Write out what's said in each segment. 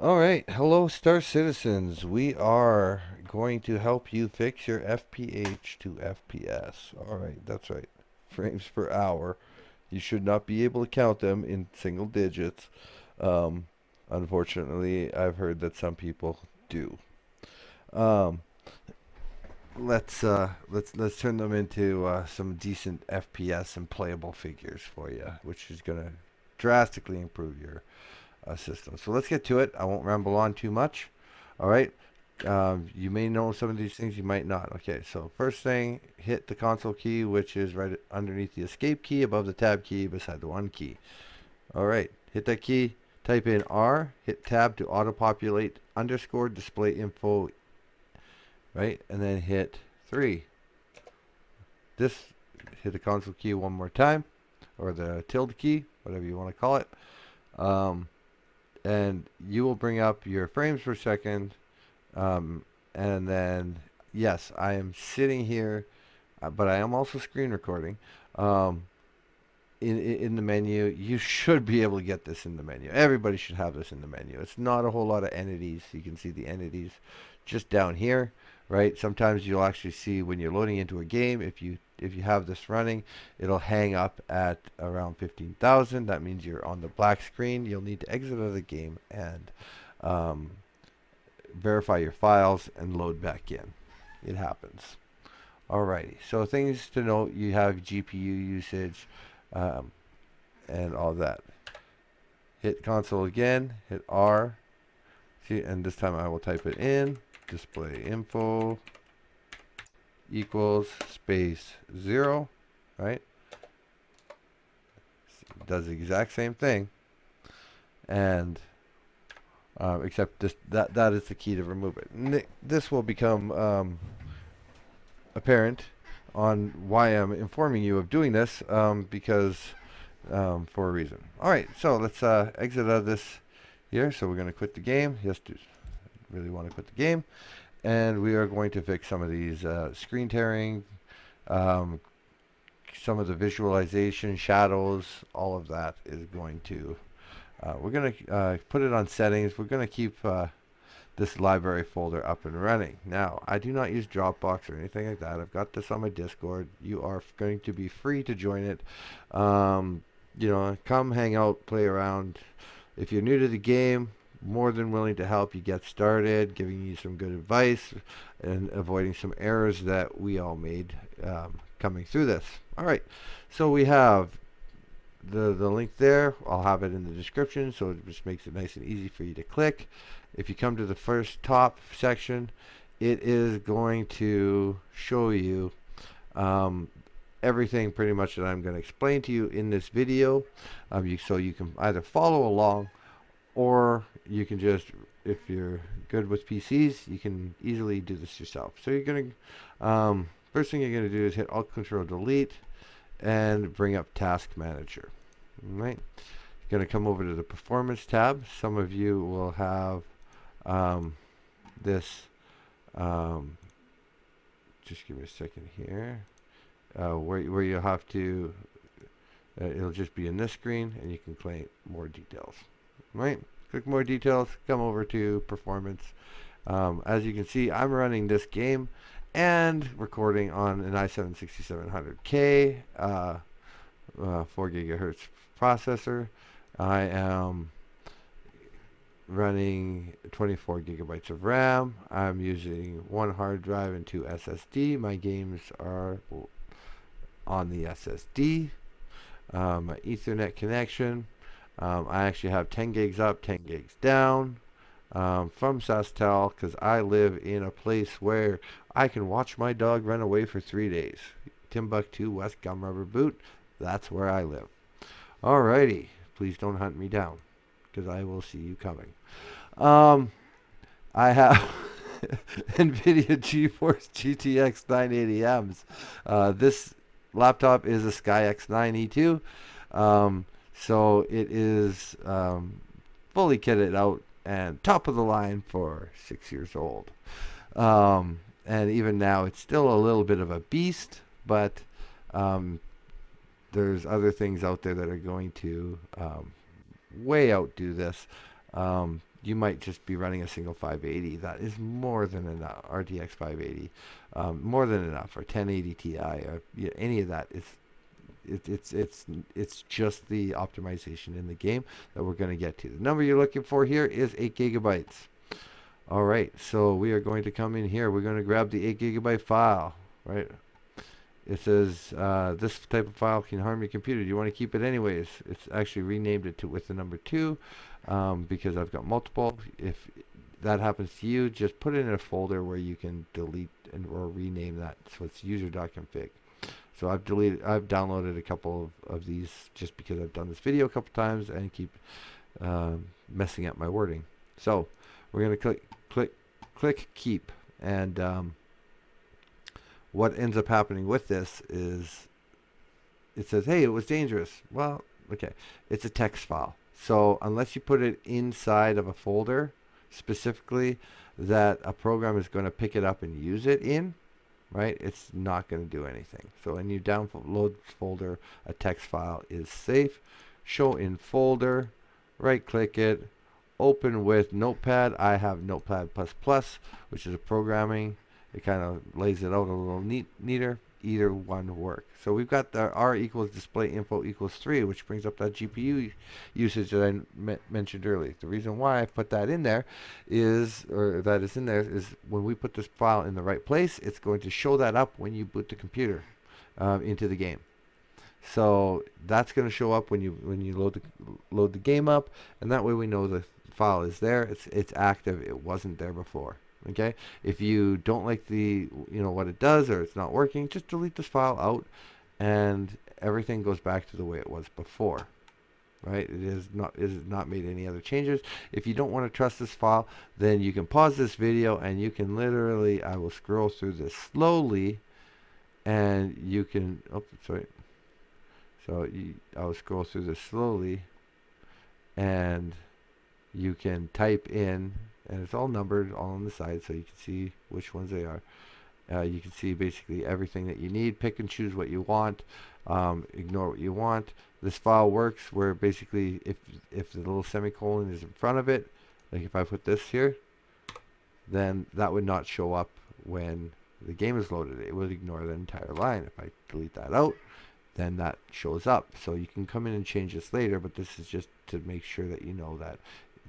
All right, hello, Star Citizens. We are going to help you fix your FPH to FPS. All right, that's right. Frames per hour. You should not be able to count them in single digits. Um, Unfortunately, I've heard that some people do. Um, let's turn them into some decent FPS and playable figures for you, which is going to drastically improve your system. So let's get to it. I won't ramble on too much. All right. You may know some of these things, you might not. Okay, so first thing, hit the console key, which is right underneath the escape key, above the tab key, beside the 1 key. All right, hit that key, type in R, hit tab to auto-populate underscore display info, right? And then hit 3. This, hit the console key one more time, or the tilde key, whatever you want to call it. Um, and you will bring up your frames per second. And then, yes, I am sitting here, but I am also screen recording. Um, in the menu, you should be able to get this in the menu. Everybody should have this in the menu. It's not a whole lot of entities. You can see the entities just down here, right? Sometimes you'll actually see when you're loading into a game, if you have this running, it'll hang up at around 15,000. That means you're on the black screen. You'll need to exit out of the game and um, verify your files and load back in. It happens. Alrighty, so things to note, you have GPU usage um, and all that. Hit console again, hit R, see, and this time I will type it in, display info equals space 0, right? It does the exact same thing, and except that is the key to remove it. This will become apparent on why I'm informing you of doing this, because for a reason. All right, so let's exit out of this here. So we're going to quit the game. Yes, do really want to quit the game, and we are going to fix some of these screen tearing, um, some of the visualization, shadows, all of that is going to. We're going to put it on settings. We're going to keep this library folder up and running. Now, I do not use Dropbox or anything like that. I've got this on my Discord. You are going to be free to join it. Come hang out, play around. If you're new to the game, more than willing to help you get started, giving you some good advice, and avoiding some errors that we all made coming through this. All right, so we have the link there. I'll have it in the description, so it just makes it nice and easy for you to click. If you come to the first top section, it is going to show you um, everything pretty much that I'm going to explain to you in this video. So you can either follow along, or you can just, if you're good with PCs, you can easily do this yourself. So you're going to, first thing you're going to do is hit Alt Control Delete and bring up Task Manager. All right. You're going to come over to the Performance tab. Some of you will have this. Just give me a second here. Where you'll have to. It'll just be in this screen, and you can claim more details. Right. Click more details. Come over to Performance. As you can see, I'm running this game and recording on an i7-6700K 4 gigahertz processor. I am running 24 gigabytes of RAM. I'm using one hard drive and 2 SSD. My games are on the SSD. My Ethernet connection. I actually have 10 gigs up, 10 gigs down. From Sastel, because I live in a place where I can watch my dog run away for 3 days. Timbuktu, West Gum Rubber Boot. That's where I live. Alrighty. Please don't hunt me down, because I will see you coming. I have Nvidia GeForce GTX 980Ms. This laptop is a SkyX 9E2. So it is fully kitted out and top of the line for 6 years old. And even now, it's still a little bit of a beast, but there's other things out there that are going to way outdo this. you might just be running a single 580. That is more than enough. RTX 580, more than enough. Or 1080 Ti, or any of that. It's just the optimization in the game that we're going to get to. The number you're looking for here is 8 gigabytes. All right, so we are going to come in here. We're going to grab the 8 gigabyte file, right? It says this type of file can harm your computer. Do you want to keep it anyways? It's actually renamed it to with the number 2 because I've got multiple. If that happens to you, just put it in a folder where you can delete or rename that. So it's user.config. So I've downloaded a couple of these just because I've done this video a couple times and keep messing up my wording. So we're going to click keep, and what ends up happening with this is it says, hey, it was dangerous. Well, okay, it's a text file. So unless you put it inside of a folder specifically that a program is going to pick it up and use it in, right, it's not going to do anything. So in your download folder, a text file is safe. Show in folder, right click it, open with Notepad. I have Notepad++, which is a programming. It kind of lays it out a little neater. Either one work. So we've got the R equals display info equals 3, which brings up that GPU usage that I mentioned earlier. The reason why I put that in there is, or that is in there, is when we put this file in the right place, it's going to show that up when you boot the computer into the game. So that's going to show up when you load the game up, and that way we know the file is there. It's active. It wasn't there before. Okay, if you don't like the what it does, or it's not working, just delete this file out and everything goes back to the way it was before, right? It is not made any other changes. If you don't want to trust this file, then you can pause this video and you can literally, I will scroll through this slowly, and you can I'll scroll through this slowly, and you can type in, and it's all numbered, all on the side, so you can see which ones they are. You can see basically everything that you need. Pick and choose what you want. Ignore what you want. This file works where basically if the little semicolon is in front of it, like if I put this here, then that would not show up when the game is loaded. It would ignore the entire line. If I delete that out, then that shows up. So you can come in and change this later, but this is just to make sure that you know that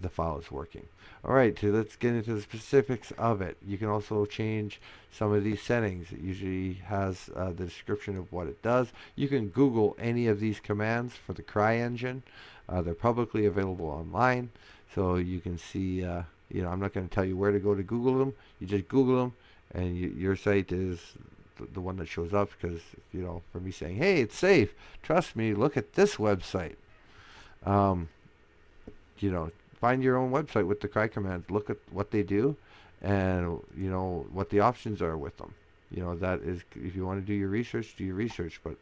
the file is working. Alright, so let's get into the specifics of it. You can also change some of these settings. It usually has the description of what it does. You can Google any of these commands for the CryEngine. They're publicly available online, so you can see, I'm not going to tell you where to go to Google them. You just Google them, and your site is the one that shows up, because, for me saying, hey, it's safe, trust me, look at this website. Find your own website with the cry commands. Look at what they do, and what the options are with them. That is, if you want to do your research, do your research. But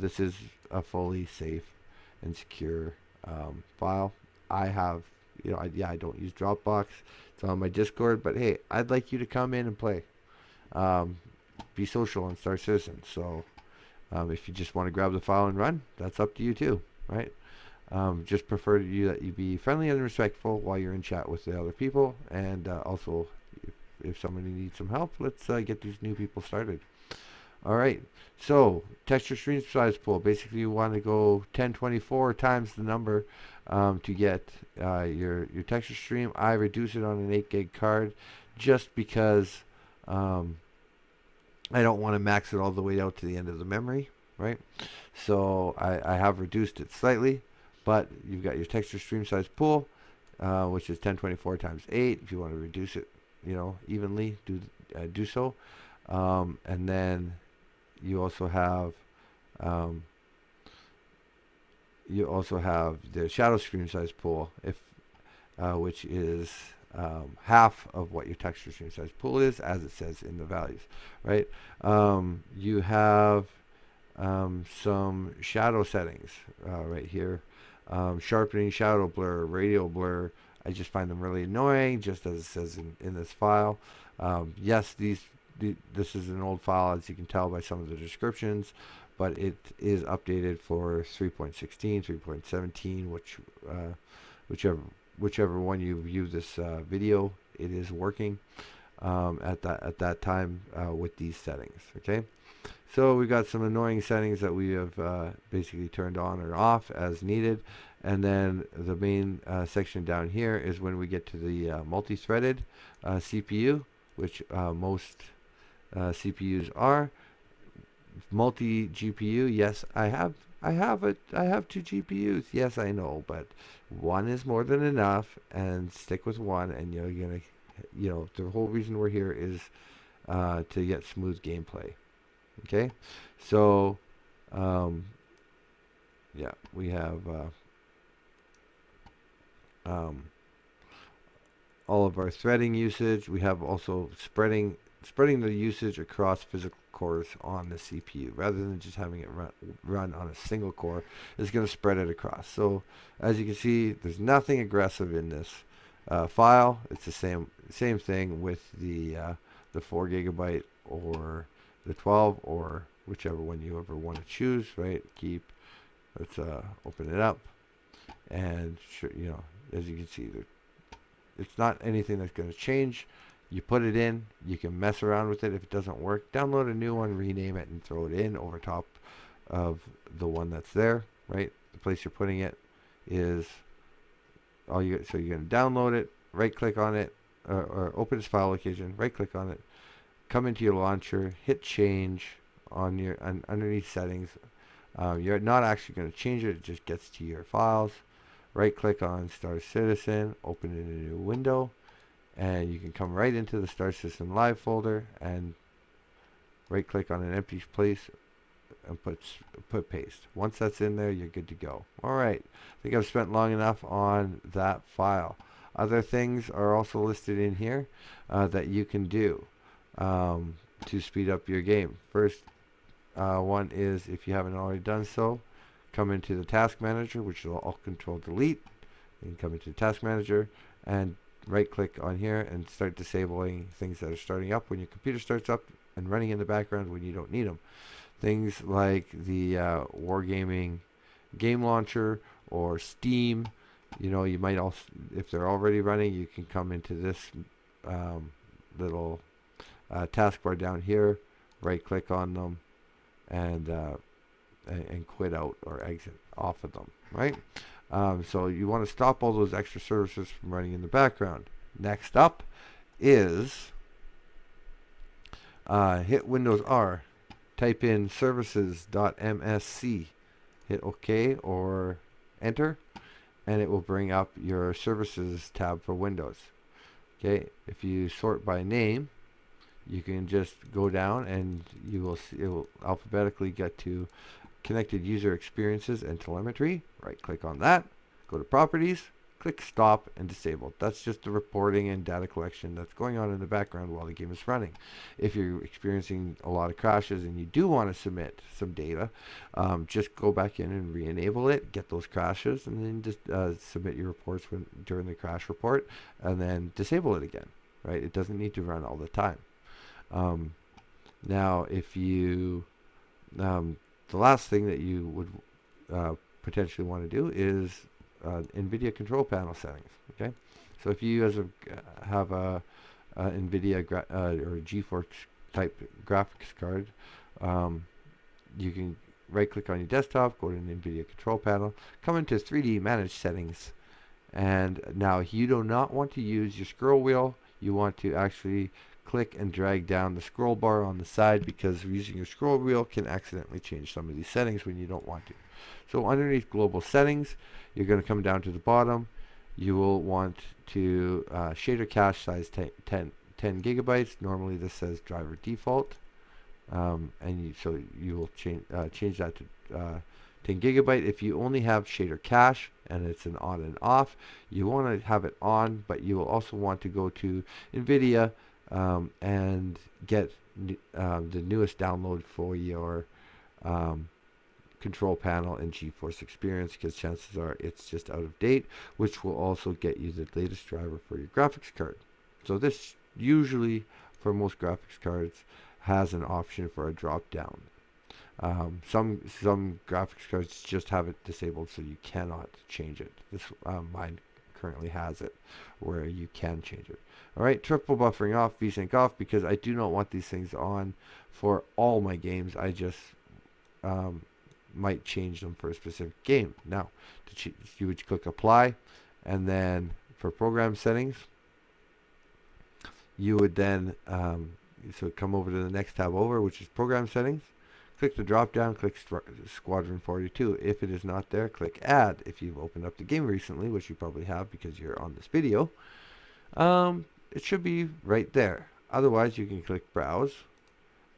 this is a fully safe and secure file. I have, I don't use Dropbox. It's on my Discord. But hey, I'd like you to come in and play. Be social and Star Citizen. So if you just want to grab the file and run, that's up to you too, right? Just prefer that you be friendly and respectful while you're in chat with the other people, and also if somebody needs some help, let's get these new people started. Alright, so texture stream size pool. Basically you want to go 1024 times the number to get your texture stream. I reduce it on an 8 gig card just because I don't want to max it all the way out to the end of the memory, right? So I have reduced it slightly. But you've got your texture stream size pool, which is 1024 times 8. If you want to reduce it, evenly, do so. And then you also have the shadow stream size pool, which is half of what your texture stream size pool is, as it says in the values, right? You have some shadow settings right here. Sharpening, shadow blur, radial blur. I just find them really annoying, just as it says in this file. Yes, this is an old file, as you can tell by some of the descriptions, but it is updated for 3.16, 3.17, whichever whichever one you view this video, it is working at that time with these settings. Okay, so we got some annoying settings that we have basically turned on or off as needed, and then the main section down here is when we get to the multi-threaded CPU, which most CPUs are. Multi GPU, yes, I have two GPUs. Yes, I know, but one is more than enough, and stick with one, and you're gonna, the whole reason we're here is to get smooth gameplay. Okay, so yeah, we have all of our threading usage. We have also spreading the usage across physical cores on the CPU rather than just having it run on a single core. It's going to spread it across. So as you can see, there's nothing aggressive in this file. It's the same thing with the 4 gigabyte or the 12 or whichever one you ever want to choose. Right? Let's open it up, and as you can see, it's not anything that's going to change. You put it in, you can mess around with it. If it doesn't work, download a new one, rename it, and throw it in over top of the one that's there, right? The place you're putting it is so you're going to download it, right click on it, or open its file location, right click on it, come into your launcher, hit change on underneath settings. You're not actually going to change it just gets to your files. Right click on Star Citizen, open it in a new window, and you can come right into the Star Citizen Live folder and right click on an empty place and put paste. Once that's in there, you're good to go. Alright, I think I've spent long enough on that file. Other things are also listed in here that you can do to speed up your game. First one is, if you haven't already done so, come into the task manager, which is Alt Control Delete, and come into the task manager and right click on here and start disabling things that are starting up when your computer starts up and running in the background when you don't need them. Things like the Wargaming game launcher or Steam. You might also, if they're already running, you can come into this little taskbar down here, right click on them, and quit out or exit off of them, right? So you want to stop all those extra services from running in the background. Next up is hit Windows R, type in services.msc, hit OK or enter, and it will bring up your services tab for Windows. Okay, if you sort by name, you can just go down and you will see it will alphabetically get to connected user experiences and telemetry. Right click on that, go to properties, click stop and disable. That's just the reporting and data collection that's going on in the background while the game is running. If you're experiencing a lot of crashes and you do want to submit some data, just go back in and re-enable it, get those crashes, and then just submit your reports during the crash report, and then disable it again. Right? It doesn't need to run all the time. Now, if you the last thing that you would potentially want to do is Nvidia control panel settings. Okay, so if you have a Nvidia or GeForce type graphics card, you can right click on your desktop, go to the Nvidia control panel, come into 3D manage settings, and now you do not want to use your scroll wheel. You want to actually click and drag down the scroll bar on the side, because using your scroll wheel can accidentally change some of these settings when you don't want to. So underneath global settings, you're going to come down to the bottom. You will want to shader cache size 10 gigabytes. Normally this says driver default, and so you will change that to 10 gigabyte. If you only have shader cache and it's an on and off, you want to have it on, but you will also want to go to Nvidia and get the newest download for your control panel and GeForce Experience, because chances are it's just out of date, which will also get you the latest driver for your graphics card. So this usually, for most graphics cards, has an option for a drop down. Some graphics cards just have it disabled, so you cannot change it. Mine currently has it, where you can change it. All right, triple buffering off, vsync off, because I do not want these things on for all my games. I just um, might change them for a specific game. Now, you would click apply, and then for program settings, you would then so come over to the next tab over, which is program settings. Click the drop down, click Squadron 42. If it is not there, click add. If you've opened up the game recently, which you probably have because you're on this video, it should be right there. Otherwise, you can click browse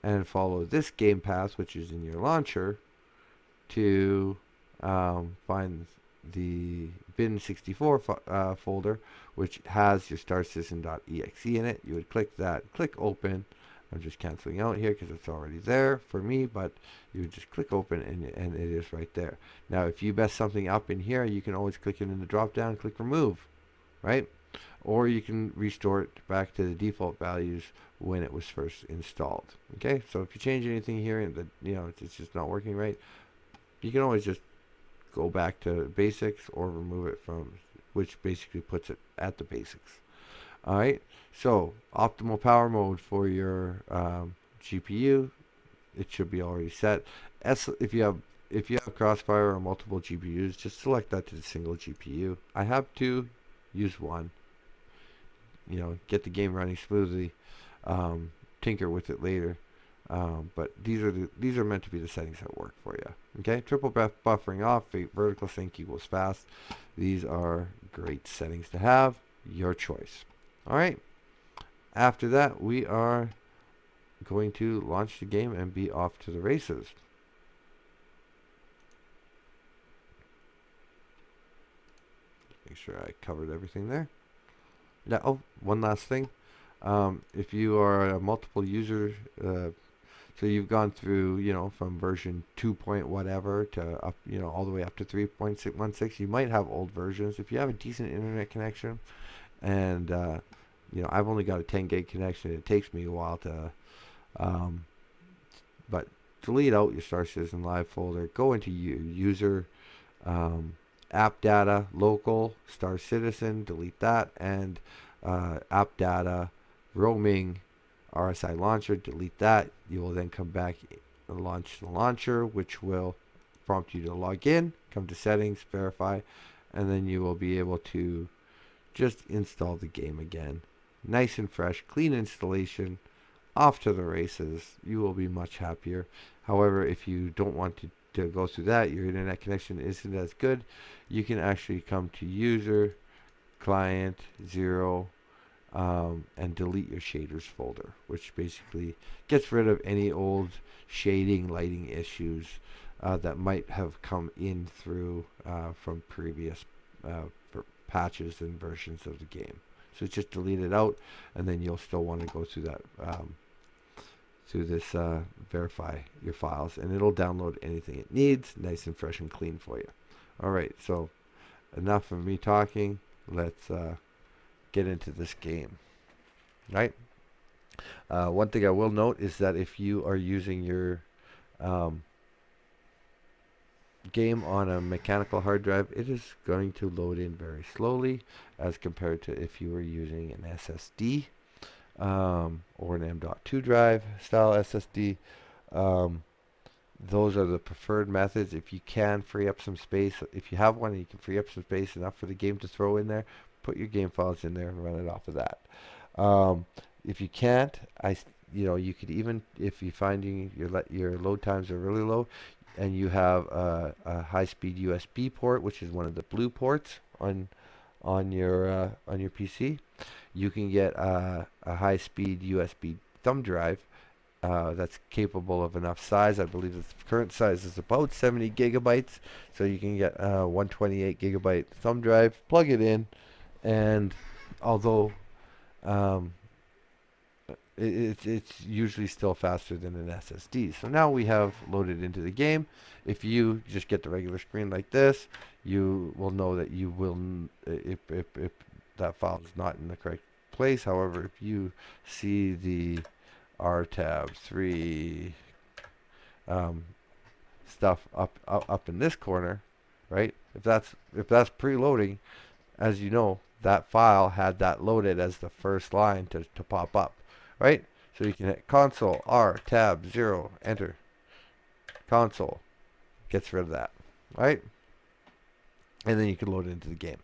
and follow this game path, which is in your launcher, to find the bin64 folder, which has your starsystem.exe in it. You would click that, click open. I'm just canceling out here because it's already there for me, but you would just click open and it is right there. Now, if you mess something up in here, you can always click it in the drop down, click remove, right? Or you can restore it back to the default values when it was first installed. Okay, so if you change anything here and that it's just not working right, you can always just go back to basics or remove it from, which basically puts it at the basics. All right, so optimal power mode for your GPU, it should be already set. If you have Crossfire or multiple GPUs, just select that to the single GPU. I have two, use one. Get the game running smoothly. Tinker with it later. But these are meant to be the settings that work for you. Okay, triple buffering off, vertical sync equals fast. These are great settings to have. Your choice. All right. After that, we are going to launch the game and be off to the races. Make sure I covered everything there. Now, oh, one last thing. If you are a multiple user, so you've gone through, from version 2 point whatever to up, all the way up to 3.16, you might have old versions. If you have a decent internet connection, and I've only got a 10 gig connection, it takes me a while to, but delete out your Star Citizen Live folder, go into your user, app data, local, Star Citizen, delete that, and app data, roaming, RSI launcher, delete that. You will then come back and launch the launcher, which will prompt you to log in, come to settings, verify, and then you will be able to just install the game again. Nice and fresh, clean installation, off to the races. You will be much happier. However, if you don't want to go through that, your internet connection isn't as good, you can actually come to user, client, 0, and delete your shaders folder, which basically gets rid of any old shading, lighting issues that might have come in through from previous patches and versions of the game. So just delete it out, and then you'll still want to go through that through this verify your files, and it'll download anything it needs, nice and fresh and clean for you. All right, so enough of me talking. Let's get into this game. Right. One thing I will note is that if you are using your game on a mechanical hard drive, it is going to load in very slowly as compared to if you were using an SSD or an M.2 drive style SSD. Those are the preferred methods. If you can free up some space, if you have one and you can free up some space enough for the game to throw in there, put your game files in there and run it off of that. If you can't, you could even, if you're finding your load times are really low, and you have a high-speed USB port, which is one of the blue ports on your PC, you can get a high-speed USB thumb drive that's capable of enough size. I believe the current size is about 70 gigabytes, so you can get a 128 gigabyte thumb drive, plug it in, and although it's usually still faster than an SSD. So now we have loaded into the game. If you just get the regular screen like this, you will know that you will, if that file is not in the correct place. However, if you see the RTAB3 stuff up in this corner, right? If that's preloading, as you know, that file had that loaded as the first line to pop up, right? So you can hit console, R, tab, 0, enter. Console gets rid of that, right? And then you can load it into the game.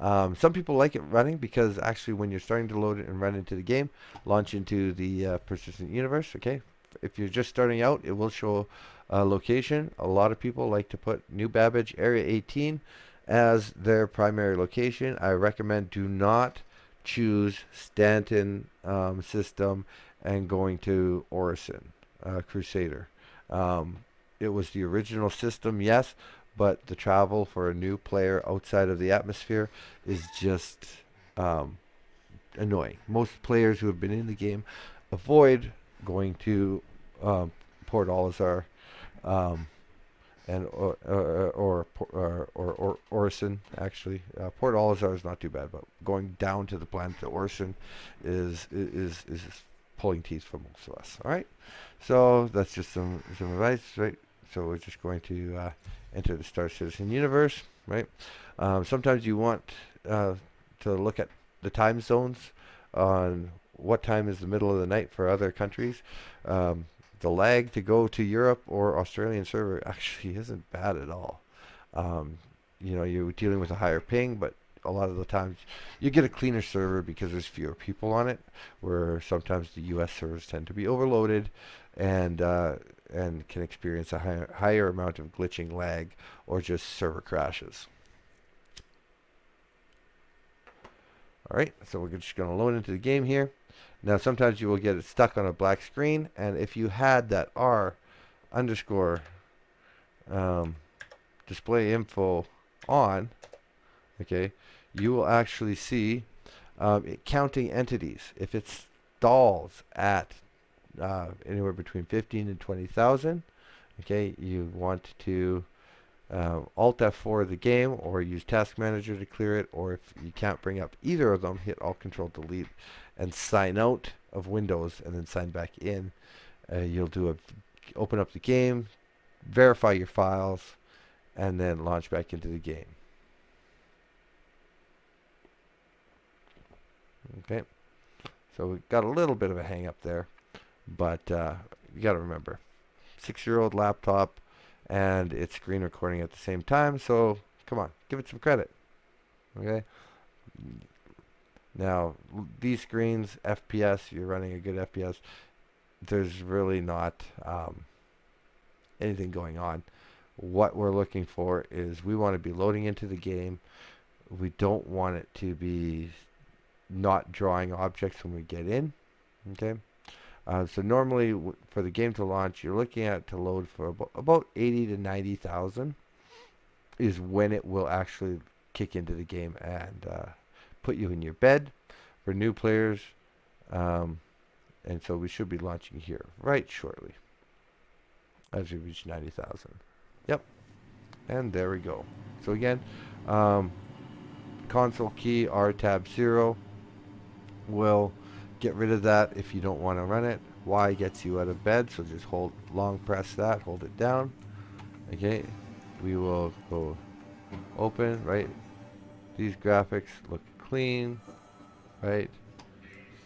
Some people like it running because actually when you're starting to load it and run into the game, launch into the persistent universe, okay? If you're just starting out, it will show a location. A lot of people like to put New Babbage Area 18 as their primary location. I recommend do not choose Stanton system and going to Orison, Crusader. Um, it was the original system, yes, but the travel for a new player outside of the atmosphere is just um, annoying. Most players who have been in the game avoid going to um, Port Olisar um, and or Orison actually. Port Olisar is not too bad, but going down to the planet to Orison is pulling teeth for most of us. All right, so that's just some advice, right? So we're just going to enter the Star Citizen universe, right? Sometimes you want to look at the time zones on what time is the middle of the night for other countries. The lag to go to Europe or Australian server actually isn't bad at all. Um, you're dealing with a higher ping, but a lot of the times you get a cleaner server because there's fewer people on it, where sometimes the US servers tend to be overloaded and can experience a higher amount of glitching lag or just server crashes. All right, so we're just going to load into the game here. Now, sometimes you will get it stuck on a black screen, and if you had that R underscore display info on, okay, you will actually see counting entities. If it stalls at anywhere between 15 and 20,000, okay, you want to Alt F4 the game or use Task Manager to clear it, or if you can't bring up either of them, hit Alt Control Delete and sign out of Windows and then sign back in. You'll open up the game, verify your files, and then launch back into the game. Okay, so we got a little bit of a hang up there, but you got to remember, 6-year-old laptop and it's screen recording at the same time, so come on, give it some credit. Okay, now these screens, FPS, you're running a good FPS, there's really not anything going on. What we're looking for is we want to be loading into the game. We don't want it to be not drawing objects when we get in. Okay, so normally for the game to launch, you're looking at to load for about 80 to 90,000 is when it will actually kick into the game and put you in your bed for new players. And so we should be launching here right shortly as we reach 90,000. Yep, and there we go. So again, console key R tab 0 will get rid of that if you don't want to run it. Y gets you out of bed, so just long press that, hold it down. Okay, we will go open, right? These graphics look clean, right?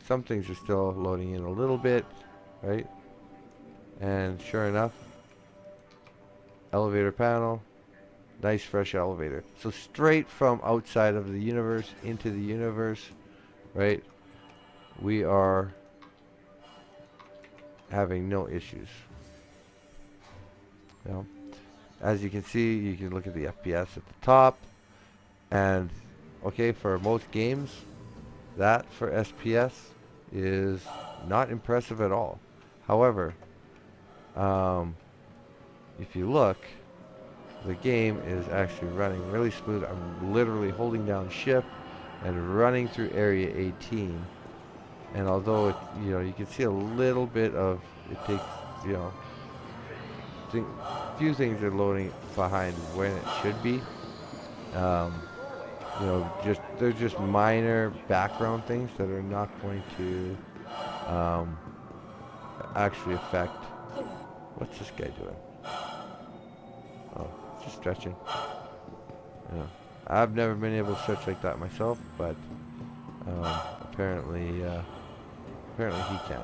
Some things are still loading in a little bit, right? And sure enough, elevator panel, nice fresh elevator. So straight from outside of the universe into the universe, right? We are having no issues. You know, as you can see, you can look at the FPS at the top, and okay, for most games, that for SPS is not impressive at all. However, if you look, the game is actually running really smooth. I'm literally holding down shift and running through area 18. And although it, you can see a little bit of, it takes, you know, few things are loading behind when it should be. Um, they're just minor background things that are not going to actually affect. What's this guy doing? Oh, just stretching. Yeah. I've never been able to search like that myself, but apparently, apparently he can.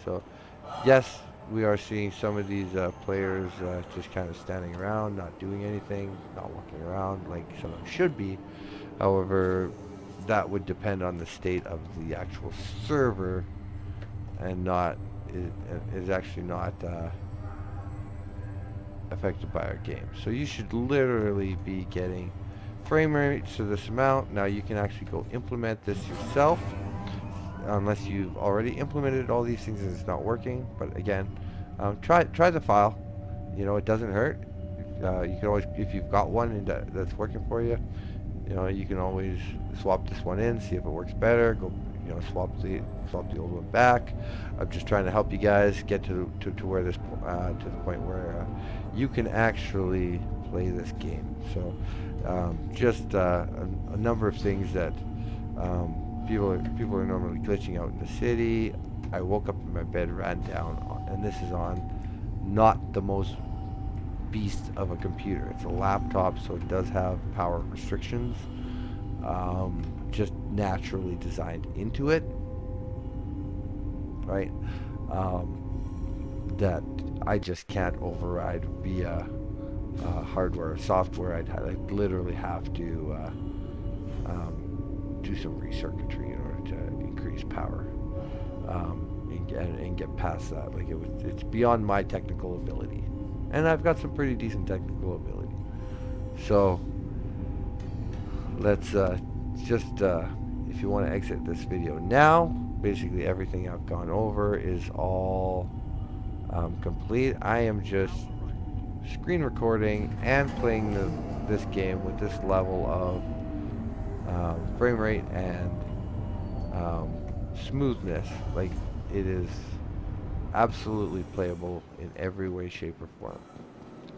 So, yes, we are seeing some of these players just kind of standing around, not doing anything, not walking around like someone should be. However, that would depend on the state of the actual server, and not is actually not affected by our game. So you should literally be getting frame rates to this amount. Now you can actually go implement this yourself, unless you've already implemented all these things and it's not working. But again, try the file. You know, it doesn't hurt. You can always, if you've got one and that's working for you, you know, you can always swap this one in, see if it works better. Go, you know, swap the old one back. I'm just trying to help you guys get to where this to the point where you can actually play this game. So just a number of things that people are normally glitching out in the city. I woke up in my bed, ran down, and this is on not the most beast of a computer. It's a laptop, so it does have power restrictions, just naturally designed into it, right? That I just can't override via hardware or software. I'd literally have to do some recircuitry in order to increase power, and get past that. Like it's beyond my technical ability. And I've got some pretty decent technical ability. So let's if you want to exit this video now, basically everything I've gone over is all complete. I am just screen recording and playing this game with this level of frame rate and smoothness. Like, it is absolutely playable in every way, shape, or form.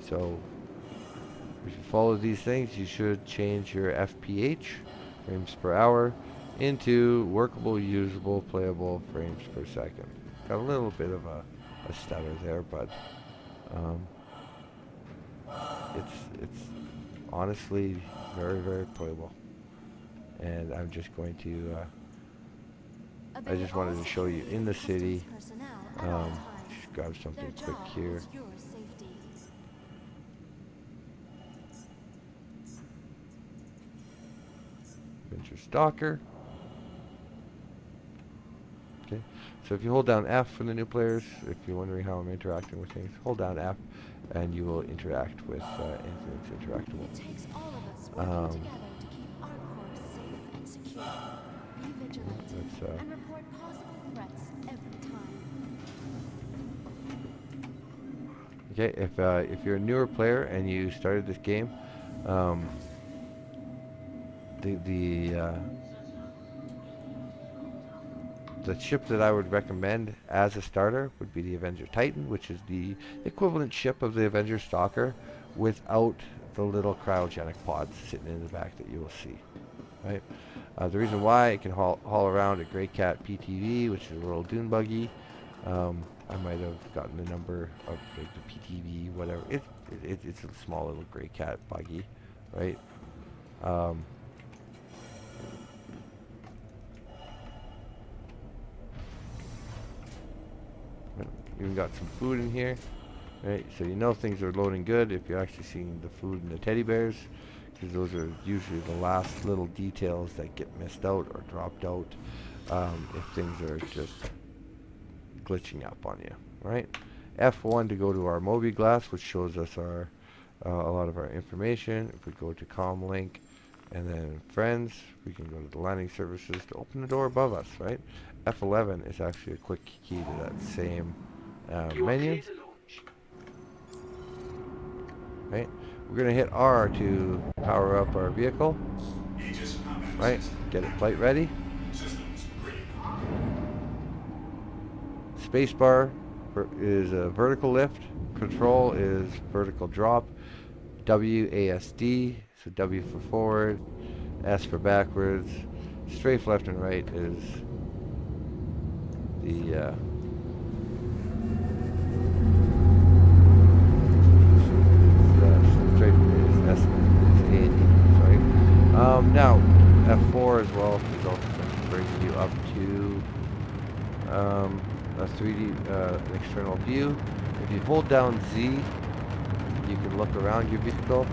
So if you follow these things, you should change your FPH, frames per hour, into workable, usable, playable frames per second. Got a little bit of a stutter there, but it's honestly very, very playable. And I'm just going to I just wanted to show you in the city. Just grab something quick here. Adventure Stalker. Okay, so if you hold down F for the new players, if you're wondering how I'm interacting with things, hold down F and you will interact with anything that's interactable. It takes all of us working together to keep our core safe and secure. Be vigilant and report possible threats every time. Okay, if you're a newer player and you started this game, the ship that I would recommend as a starter would be the Avenger Titan, which is the equivalent ship of the Avenger Stalker without the little cryogenic pods sitting in the back that you will see. Right? The reason why it can haul around a Grey Cat PTV, which is a little dune buggy. I might have gotten the number of like the PTV, whatever. It's a small little Grey Cat buggy, right? Even got some food in here, right? So you know things are loading good if you're actually seeing the food and the teddy bears, because those are usually the last little details that get missed out or dropped out if things are just glitching up on you, right? F1 to go to our Mobi glass, which shows us our a lot of our information. If we go to Comlink and then friends, we can go to the landing services to open the door above us, right? F11 is actually a quick key to that same menu. Right? We're going to hit R to power up our vehicle. Right? Get it flight ready. Spacebar is a vertical lift. Control is vertical drop. WASD, so W for forward, S for backwards. Strafe left and right is the strafe is S is A and E. Now, F4 as well is also going to bring you up to a 3D external view. If you hold down Z, you can look around your vehicle.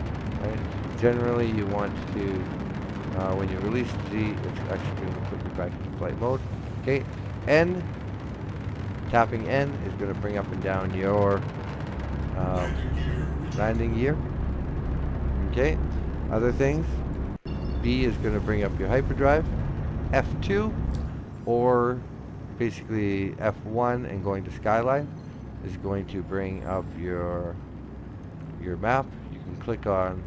Right? Generally, you want to, when you release Z, it's actually going to put you back into flight mode. Okay, N, tapping N is going to bring up and down your landing gear. Okay, other things. B is going to bring up your hyperdrive. F2, or basically F1 and going to skyline, is going to bring up your map. You can click on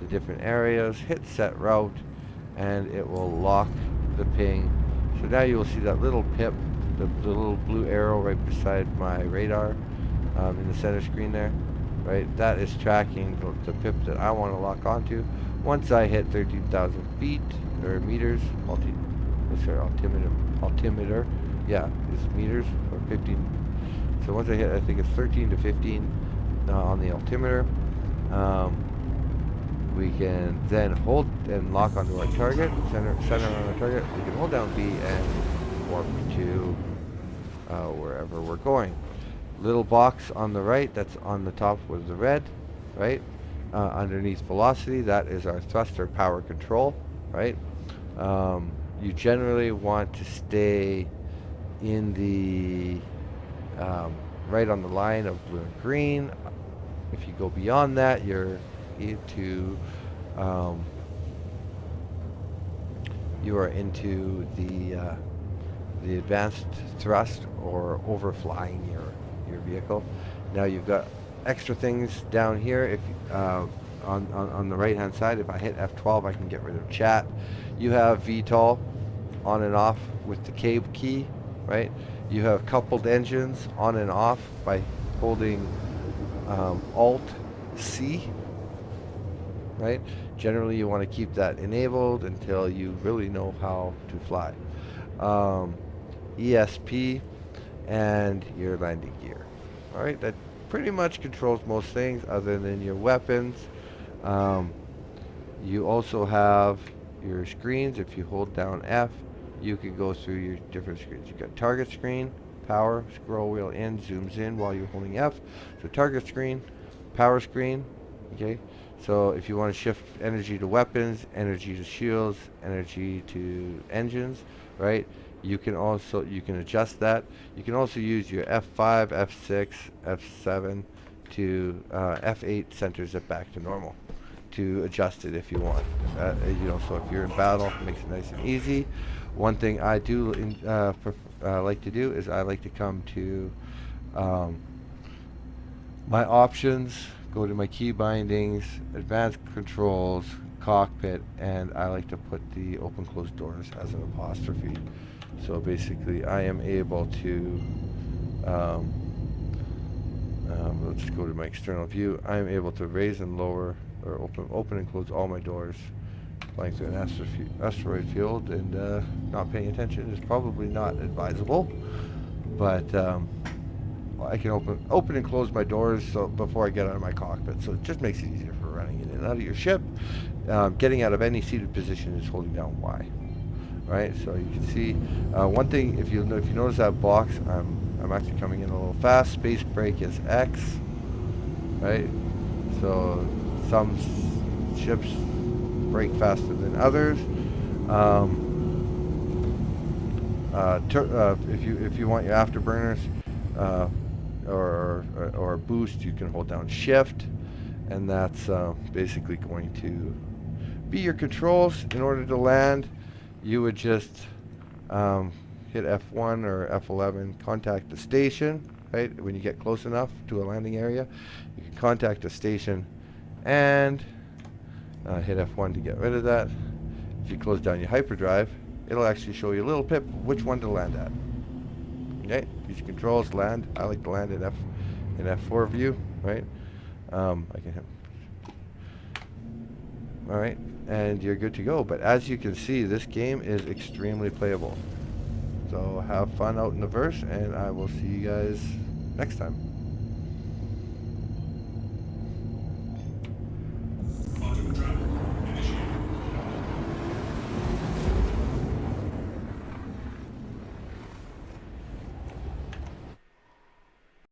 the different areas, hit set route, and it will lock the ping. So now you will see that little pip, the little blue arrow right beside my radar in the center screen there. Right, that is tracking the pip that I want to lock onto. Once I hit 13,000 feet or meters, altimeter, yeah, is meters or 15. So once I hit, I think it's 13 to 15 on the altimeter. We can then hold and lock onto our target, center on our target. We can hold down B and warp to wherever we're going. Little box on the right, that's on the top with the red, right? Underneath velocity, that is our thruster power control, right? You generally want to stay in the right on the line of blue and green. If you go beyond that, you're into the advanced thrust or overflying your vehicle. Now you've got extra things down here. If on the right hand side, if I hit F12, I can get rid of chat. You have VTOL on and off with the K key, right? You have coupled engines on and off by holding Alt C, right? Generally, you want to keep that enabled until you really know how to fly. ESP and your landing gear. All right, that pretty much controls most things other than your weapons. You also have your screens. If you hold down F, you can go through your different screens. You've got target screen, power, scroll wheel in, zooms in while you're holding F. So target screen, power screen, okay? So if you want to shift energy to weapons, energy to shields, energy to engines, right? You can adjust that. You can also use your F5, F6, F7 to F8 centers it back to normal to adjust it if you want. So if you're in battle, it makes it nice and easy. One thing I do like to do is I like to come to my options, go to my key bindings, advanced controls, cockpit, and I like to put the open closed doors as an apostrophe. So basically I am able to, let's go to my external view, I am able to raise and lower or open and close all my doors flying through an asteroid field, and not paying attention is probably not advisable, but I can open and close my doors before I get out of my cockpit, so it just makes it easier for running in and out of your ship. Getting out of any seated position is holding down Y, right? So you can see one thing, if you notice that box, I'm actually coming in a little fast. Space brake is X, right? So some ships brake faster than others. If you want your afterburners or boost, you can hold down Shift, and that's basically going to be your controls. In order to land, you would just hit F1 or F11, contact the station, right? When you get close enough to a landing area, you can contact the station and hit F1 to get rid of that. If you close down your hyperdrive, it'll actually show you a little pip which one to land at. Okay, use your controls, land. I like to land in F4 view, right? I can hit. All right, and you're good to go. But as you can see, this game is extremely playable. So have fun out in the verse, and I will see you guys next time.